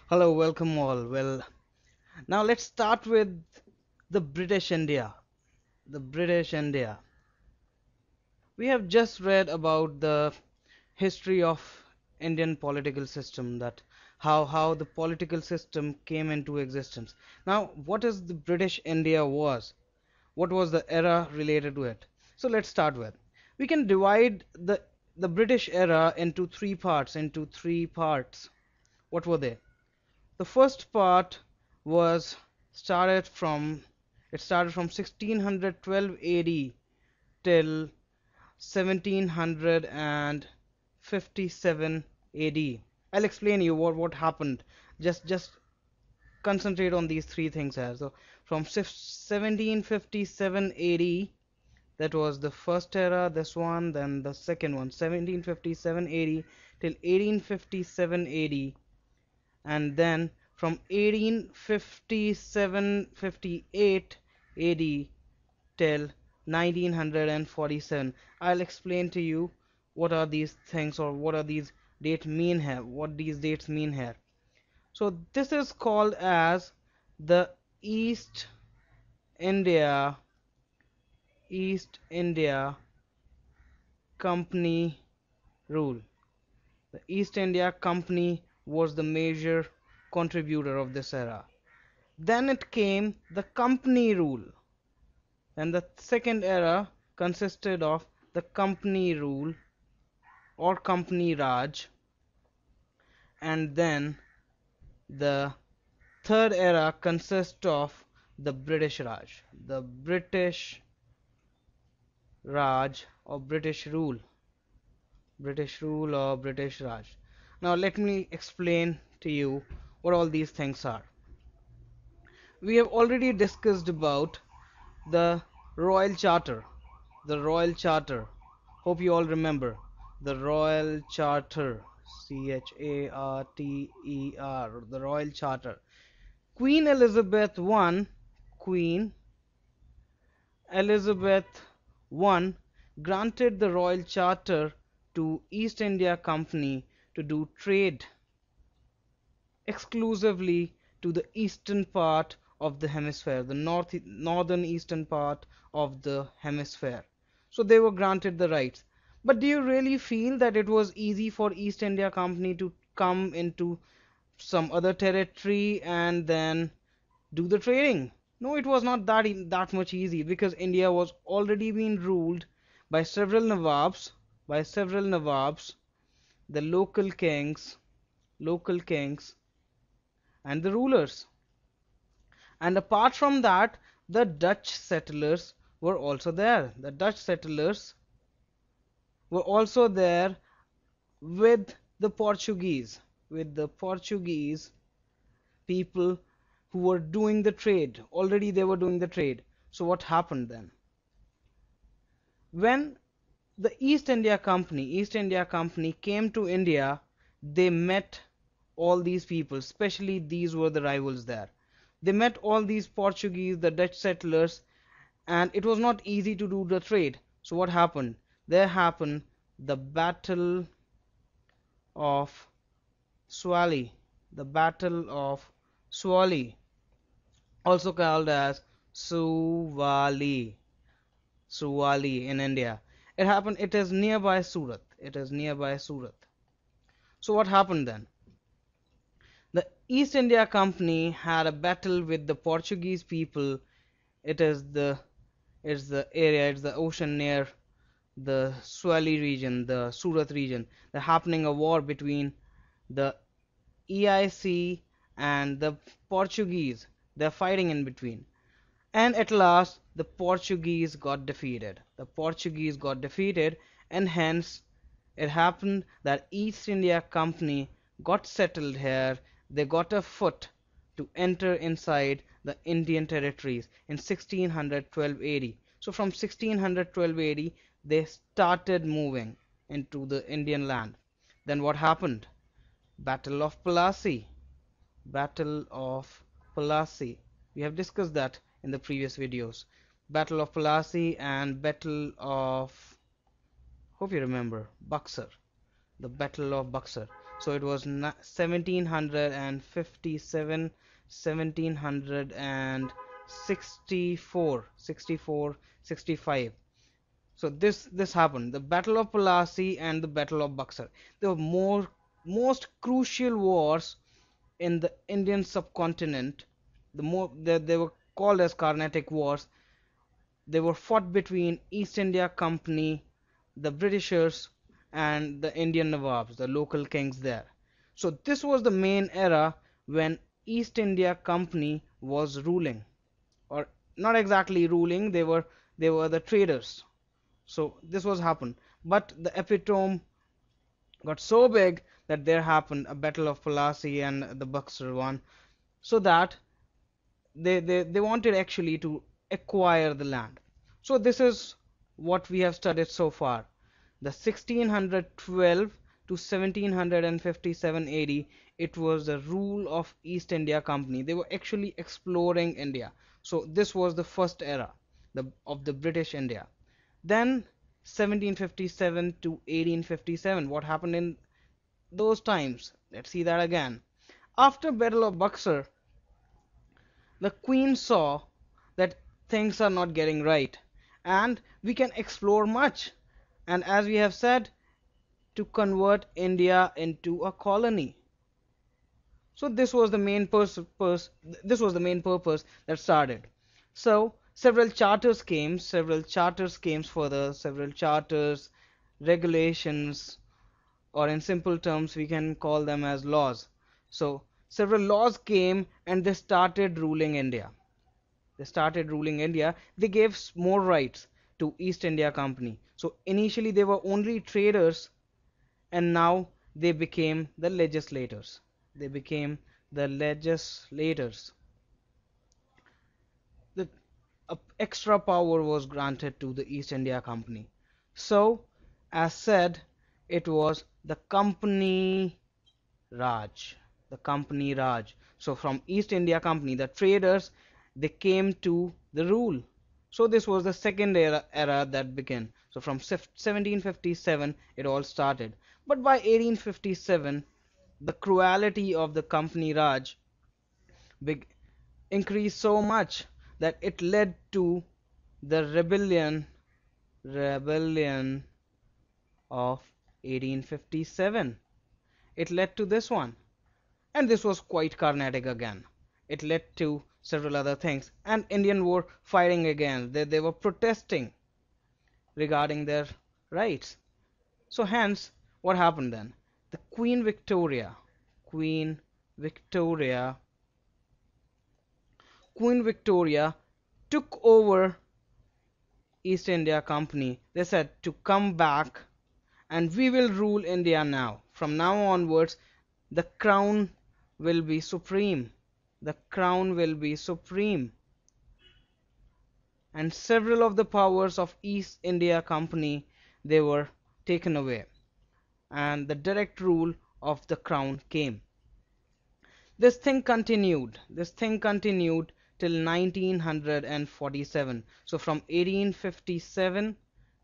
Hello, welcome all. Well, now let's start with the British India. The British India. We have just read about the history of Indian political system, that how the political system came into existence. Now, what is the British India was? What was the era related to it? So let's start with. We can divide the British era into three parts. What were they? The first part was started from it started from 1612 AD till 1757 AD. I'll explain you what happened. Just concentrate on these three things here. So from 1757 AD, that was the first era, this one, then the second one, 1757 AD till 1857 AD, and then from 1857-58 AD till 1947. I'll explain to you what are these things, or what are these dates mean here, what these dates mean here. So this is called as the India East India Company rule. The East India Company was the major contributor of this era. Then it came the company rule, and the second era consisted of the company rule or company Raj, and then the third era consists of the British Raj, the British Raj or British rule or British Raj. Now let me explain to you what all these things are. We have already discussed about the Royal Charter. The Royal Charter. Hope you all remember. The Royal Charter. Charter. The Royal Charter. Queen Elizabeth I. Queen Elizabeth I granted the Royal Charter to East India Company to do trade exclusively to the eastern part of the hemisphere, the northern eastern part of the hemisphere. So they were granted the rights. But do you really feel that it was easy for East India Company to come into some other territory and then do the trading? No, it was not that much easy, because India was already being ruled by several Nawabs, the local kings, and the rulers. And apart from that, the Dutch settlers were also there. The Dutch settlers were also there with the Portuguese people who were doing the trade. Already they were doing the trade. So what happened then? When the East India Company came to India, they met all these people, especially these were the rivals there. They met all these Portuguese, the Dutch settlers, and it was not easy to do the trade. So what happened? There happened the Battle of Swally, the Battle of Swally, also called as Suwali, Suwali in India. It is nearby Surat. It is nearby Surat. So what happened then? The East India Company had a battle with the Portuguese people. It is the ocean near the Swally region, the Surat region. They're happening a war between the EIC and the Portuguese. They're fighting in between. And at last, the Portuguese got defeated. And hence it happened that East India Company got settled here. They got a foot to enter inside the Indian territories in 1612 AD. So from 1612 AD, they started moving into the Indian land. Then what happened? Battle of Plassey. Battle of Plassey. We have discussed that in the previous videos. Battle of Plassey and Battle of, hope you remember, Buxar. The Battle of Buxar. So it was 1757, 1764, 64, 65. So this happened. The Battle of Plassey and the Battle of Buxar. They were most crucial wars in the Indian subcontinent. They were called as Carnatic Wars. They were fought between East India Company, the Britishers, and the Indian Nawabs, the local kings there. So this was the main era when East India Company was ruling, or not exactly ruling. They were the traders. So this was happened, but the epitome got so big that there happened a battle of Plassey and the Buxar one, so that they wanted actually to acquire the land. So this is what we have studied so far. The 1612 to 1757 AD, it was the rule of East India Company. They were actually exploring India. So this was the first era of the British India. Then 1757 to 1857, what happened in those times? Let's see that again. After Battle of Buxar, the queen saw that things are not getting right and we can explore much, and as we have said, to convert India into a colony. So this was the main purpose that started. So several charters came further, several charters, regulations, or in simple terms we can call them as laws. So several laws came and they started ruling India. They gave more rights to East India Company. So initially they were only traders, and now they became the legislators. They became the legislators. The extra power was granted to the East India Company. So, as said, it was the Company Raj. The Company Raj. So from East India Company, the traders, they came to the rule. So this was the second era that began. So from 1757 it all started. But by 1857 the cruelty of the Company Raj big increased so much that it led to the rebellion of 1857. It led to this one. And this was quite Carnatic again. It led to several other things, and Indians were fighting again. They were protesting regarding their rights. So hence, what happened then? The Queen Victoria, Queen Victoria took over East India Company. They said to come back and we will rule India now. From now onwards, the crown will be supreme. The crown will be supreme. And several of the powers of East India Company, they were taken away, and the direct rule of the crown came. This thing continued till 1947. So from 1857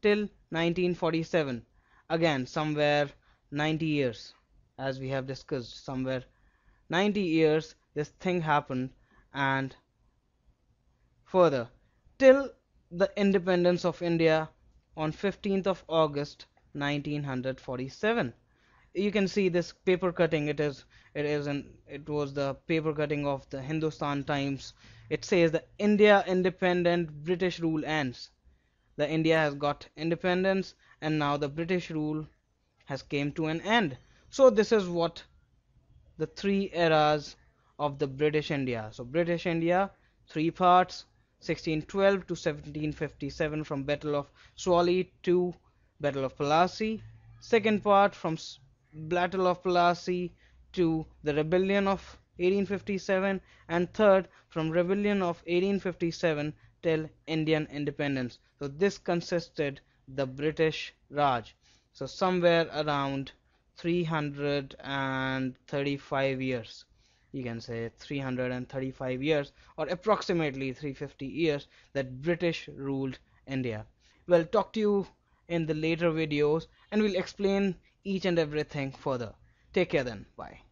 till 1947, again somewhere 90 years, as we have discussed, somewhere 90 years this thing happened, and further till the independence of India on 15th of August 1947. You can see this paper cutting. It was the paper cutting of the Hindustan Times. It says the India independent, British rule ends. The India has got independence and now the British rule has came to an end. So this is what the three eras of the British India. So British India, three parts: 1612 to 1757, from Battle of Swally to Battle of Plassey. Second part, from Battle of Plassey to the Rebellion of 1857, and third, from Rebellion of 1857 till Indian independence. So this consisted the British Raj. So somewhere around 335 years, you can say 335 years, or approximately 350 years, that British ruled India. We'll talk to you in the later videos and we'll explain each and everything further. Take care then. Bye.